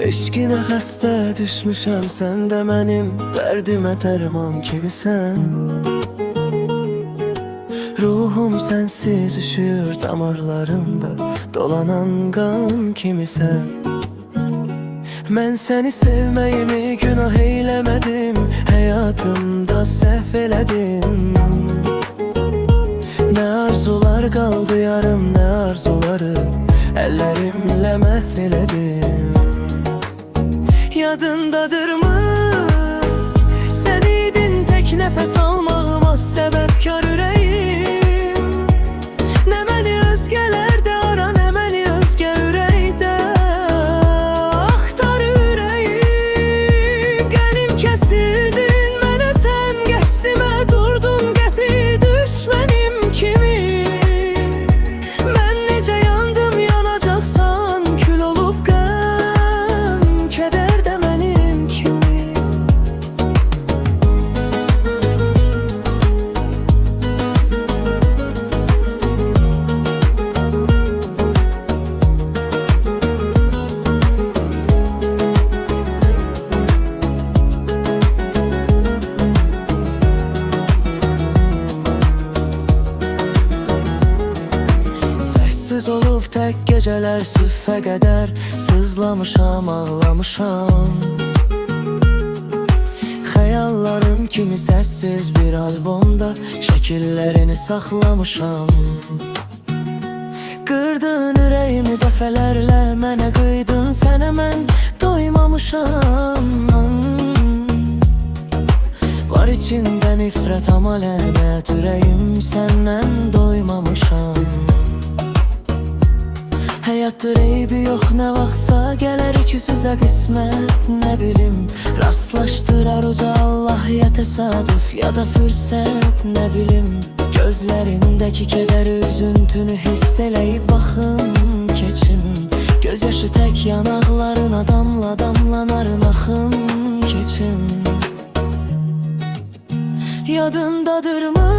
Eşkinə xəstə düşmüşəm, sən də mənim dərdimə dərman kimisən. Ruhum sənsiz üşüyür damarlarımda, dolanan qan kimisən. Mən səni sevməyimi günah eyləmədim, həyatımda səhv elədim. Nə arzular qaldı yarım, nə arzuları əllərimlə məhv elədim. Yadındadırmı? Sen idin tek nefes almağıma sebepkar ürəyim. Ne məni özgəlerde ara, ne məni özgə ürəkdə axtar ürəyim. Qənim kəsildin mənə, sən qəsdimə durdun, qəti düşmənim kimi. Mən necə yandım, yanacaqsan kül olub qəm, kədər. Sessiz olub tək gecələr süffə qədər sızlamışam, ağlamışam. Xəyallarım kimi səssiz bir albomda şəkillərini saxlamışam. Qırdın ürəyimi dəfələrlə, mənə qıydın, sənə mən doymamışam. Var içində nifrət, amma lənət, ürəyim səndən doymamışam. Həyatdır eybi yox, nə vaxtsa gələrik üz-üzə qismət, nə bilim. Rastlaşdırar uca Allah, ya təsadüf ya da fürsət, nə bilim. Gözlərindəki kədəri, üzüntünü hiss eləyib baxım keçim. Göz yaşı tək yanaqlarına damla damlanar axım keçim. Yadındadırmı?